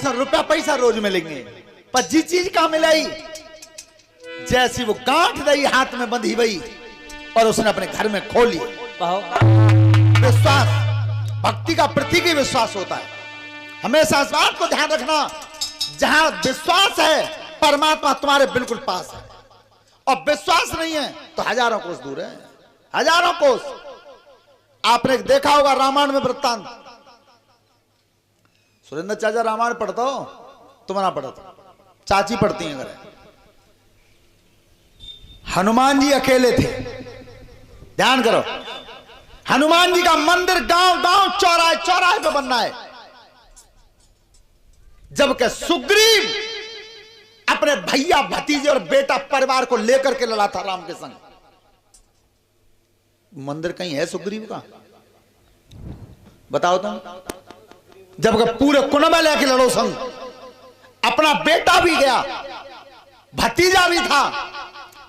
रुपया पैसा रोज मिलेंगे, पर जी चीज कहां मिलाई? जैसी वो गांठ दई हाथ में बंधी हुई और उसने अपने घर में खोली। विश्वास भक्ति का प्रतीक ही विश्वास होता है। हमेशा इस बात को ध्यान रखना, जहां विश्वास है परमात्मा तुम्हारे बिल्कुल पास है, और विश्वास नहीं है तो हजारों कोस दूर है, हजारों कोस। आपने देखा होगा रामायण में वृत्तांत। सुरेंद्र चाचा रामायण पढ़ता हो? तुम्हारा पढ़ता, चाची पढ़ती हैं अगर। हनुमान जी अकेले थे, ध्यान करो। हनुमान जी का मंदिर गांव गांव चौराहे चौराहे पे बनना है, जबकि सुग्रीव अपने भैया भतीजे और बेटा परिवार को लेकर के लड़ा था राम के संग। मंदिर कहीं है सुग्रीव का? बताओ तुम। जबकि पूरे कुनबा लेके लड़ो संग, अपना बेटा भी गया, भतीजा भी था,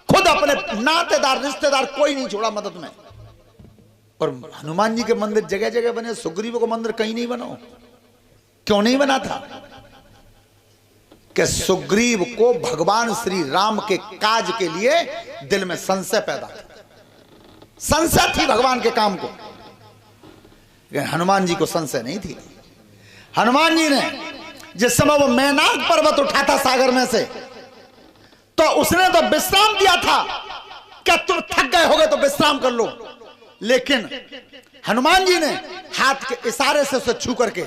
खुद अपने नातेदार रिश्तेदार कोई नहीं छोड़ा मदद में। और हनुमान जी के मंदिर जगह जगह बने, सुग्रीव को मंदिर कहीं नहीं बना। क्यों नहीं बना था? कि सुग्रीव को भगवान श्री राम के काज के लिए दिल में संशय पैदा था, संशय थी भगवान के काम को। लेकिन हनुमान जी को संशय नहीं थी। हनुमान जी ने जिस समय वो मैनाक पर्वत उठा था सागर में से, तो उसने तो विश्राम दिया था, क्या तुम थक गए होगे तो विश्राम कर लो। लेकिन हनुमान जी ने हाथ के इशारे से उसे छू करके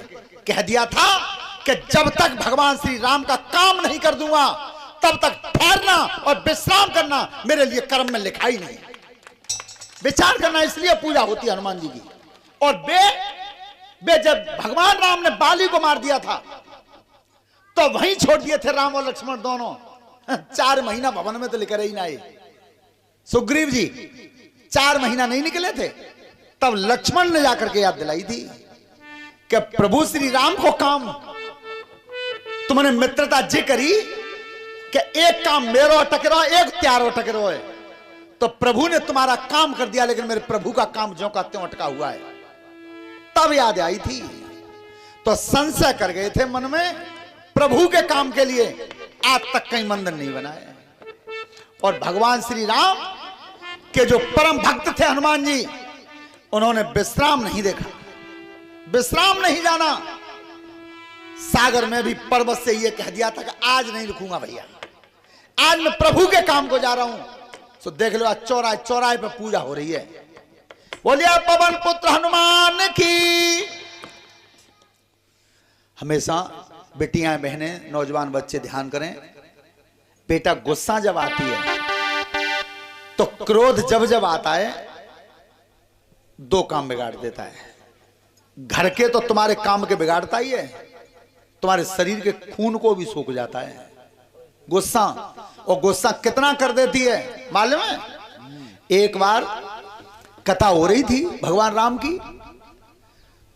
कह दिया था कि जब तक भगवान श्री राम का काम नहीं कर दूंगा तब तक ठहरना और विश्राम करना मेरे लिए कर्म में लिखा ही नहीं। विचार करना, इसलिए पूजा होती है हनुमान जी की। और बे जब भगवान राम ने बाली को मार दिया था तो वहीं छोड़ दिए थे राम और लक्ष्मण दोनों। 4 महीना भवन में तो लेकर ही ना आए सुग्रीव जी, 4 महीना नहीं निकले थे। तब लक्ष्मण ने जाकर के याद दिलाई थी कि प्रभु श्री राम को काम तुमने मित्रता जी करी कि एक काम मेरो अटक रहा, एक त्यारो अटक रहा है। तो प्रभु ने तुम्हारा काम कर दिया, लेकिन मेरे प्रभु का काम ज्यों का त्यों अटका हुआ है। तब याद आई थी, तो संशय कर गए थे मन में। प्रभु के काम के लिए आज तक कहीं मंदिर नहीं बना है। और भगवान श्री राम के जो परम भक्त थे हनुमान जी, उन्होंने विश्राम नहीं देखा, विश्राम नहीं जाना। सागर में भी पर्वत से ये कह दिया था कि आज नहीं रुकूंगा भैया, आज मैं प्रभु के काम को जा रहा हूं। तो देख लो आज चौराहे चौराहे पे पूजा हो रही है। बोलिए पवन पुत्र हनुमान की। हमेशा बेटियां बहनें नौजवान बच्चे ध्यान करें, बेटा गुस्सा जब आती है तो क्रोध जब जब आता है 2 काम बिगाड़ देता है। घर के तो तुम्हारे काम के बिगाड़ता ही है, तुम्हारे शरीर के खून को भी सूख जाता है गुस्सा। और गुस्सा कितना कर देती है मालूम है? एक बार कथा हो रही थी भगवान राम की,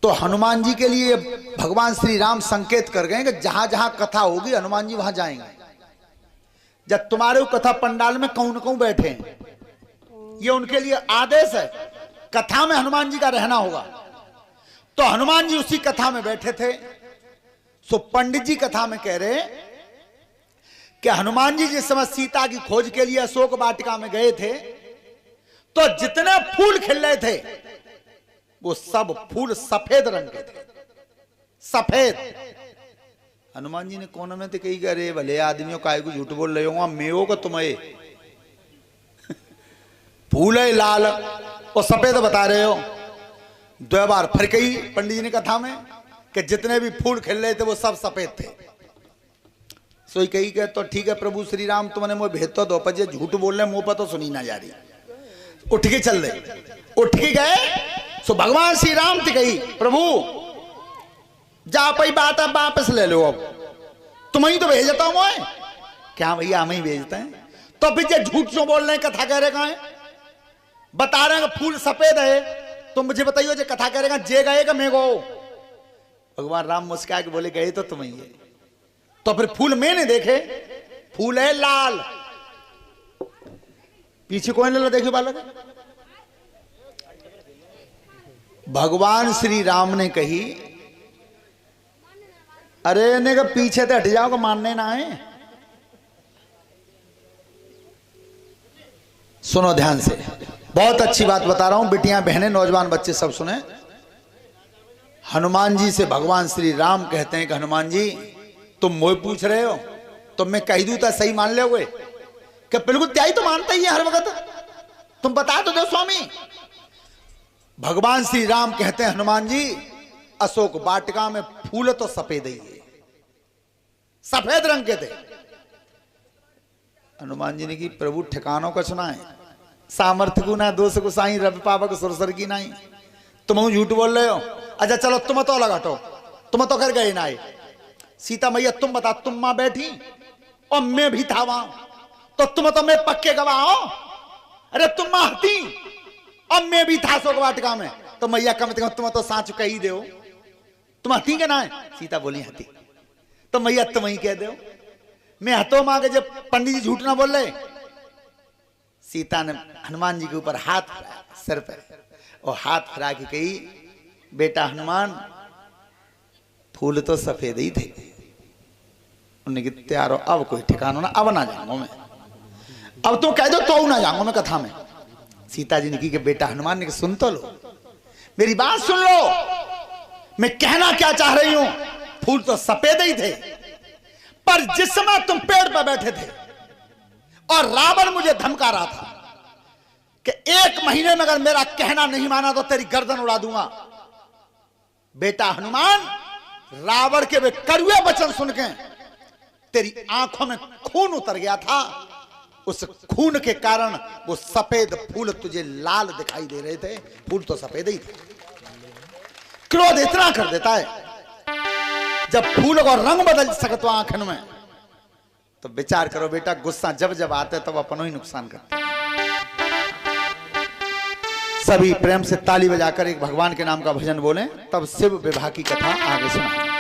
तो हनुमान जी के लिए भगवान श्री राम संकेत कर गए कि जहां जहां कथा होगी हनुमान जी वहां जाएंगे। जब तुम्हारे कथा पंडाल में कहूं न कहूं बैठे, ये उनके लिए आदेश है, कथा में हनुमान जी का रहना होगा। तो हनुमान जी उसी कथा में बैठे थे। सो पंडित जी कथा में कह रहे कि हनुमान जी जिस समय सीता की खोज के लिए अशोक वाटिका में गए थे, तो जितने फूल खिल रहे थे वो सब फूल सफेद रंग के थे, सफेद। हनुमान जी ने कोने में तो कही, अरे भले आदमियों का झूठ बोल रहे हो, मेवो को तुम्हें फूल है लाल और सफेद बता रहे हो। 2 बार फिर कही पंडित जी ने कथा में कि जितने भी फूल खिल रहे थे वो सब सफेद थे। सोई कही के तो ठीक है प्रभु श्री राम तुमने मुझे भेज तो दो, पर झूठ बोल रहे मुंह पर तो सुनी ना जा रही। उठ के चल रहे, उठ के गए। सो भगवान श्री राम थी कही, प्रभु जा पई बात अब वापस ले लो, अब तुम्हें तो भेजता हूं मैं। क्या भैया हमें ही भेजते हैं? तो फिर जो झूठ क्यों बोल रहे हैं? कथा कह रहे कहां है? बता रहे हैं फूल सफेद है, तो मुझे बताइए जो कथा कह रहे जे गए मैं गो। भगवान राम मुस्कुरा के बोले गए तो तुम ही है। तो फिर फूल मैंने देखे, फूल है लाल। पीछे कौन ले लो, देखिए बालक। भगवान श्री राम ने कही अरे इन्हें का पीछे तो हट जाओ, मानने ना है। सुनो ध्यान से, बहुत अच्छी बात बता रहा हूं, बिटियां बहनें नौजवान बच्चे सब सुने। हनुमान जी से भगवान श्री राम कहते हैं कि हनुमान जी तुम मोह पूछ रहे हो तो मैं कह दूं तो सही मान लोगे? कि बिल्कुल त्याई तो मानता ही है हर वक्त, तुम बता तो दो स्वामी। भगवान श्री राम कहते हैं हनुमान जी अशोक वाटिका में फूल तो सफेद ही है, सफेद रंग के थे। हनुमान जी ने की प्रभु ठिकानों का सुना है, सामर्थ्य को ना दोष को साई रवि पावक सुरसर की नहीं, तुम झूठ बोल रहे हो। अच्छा चलो तुम तो अलग हटो, तुम तो कर गए ना आए। सीता मैया तुम बता, तुम मां बैठी और मैं भी था वहां, तो तुम तो मैं पक्के गवाह हो। अरे तुम मां हती और मैं भी था अशोक वाटिका में, तो मैया कम से कम तुम तो साँच कह ही दो, तुम हती के ना है? सीता बोली हती। तो मैया तुम ही कह दो, मैं हतो मां के जब पंडित जी झूठ ना बोल रहे। सीता ने हनुमान जी के ऊपर हाथ फिराया सिर पर, और हाथ फिरा के कही बेटा हनुमान फूल तो सफेद ही थे। उन्होंने कहा त्यारो अब कोई ठिकाना ना, अब ना जाऊंगा मैं, अब तुम कह दो तो ना जाऊंगा मैं कथा में। सीता जी ने की कि बेटा हनुमान ने सुन तो लो, मेरी बात सुन लो, मैं कहना क्या चाह रही हूं। फूल तो सफेद ही थे, पर जिस समय तुम पेड़ पर बैठे थे और रावण मुझे धमका रहा था कि 1 महीने में अगर मेरा कहना नहीं माना तो तेरी गर्दन उड़ा दूंगा। बेटा हनुमान रावण के वे कड़वे वचन सुन के तेरी आंखों में खून उतर गया था, उस खून के कारण वो सफेद फूल तुझे लाल दिखाई दे रहे थे, फूल तो सफेद ही थे। क्रोध इतना कर देता है जब फूल का रंग बदल सकता आंखन में, तो विचार करो बेटा गुस्सा जब जब आता है तब अपनों ही नुकसान करता है। सभी प्रेम से ताली बजाकर एक भगवान के नाम का भजन बोलें, तब शिव विवाह की कथा आगे सुना।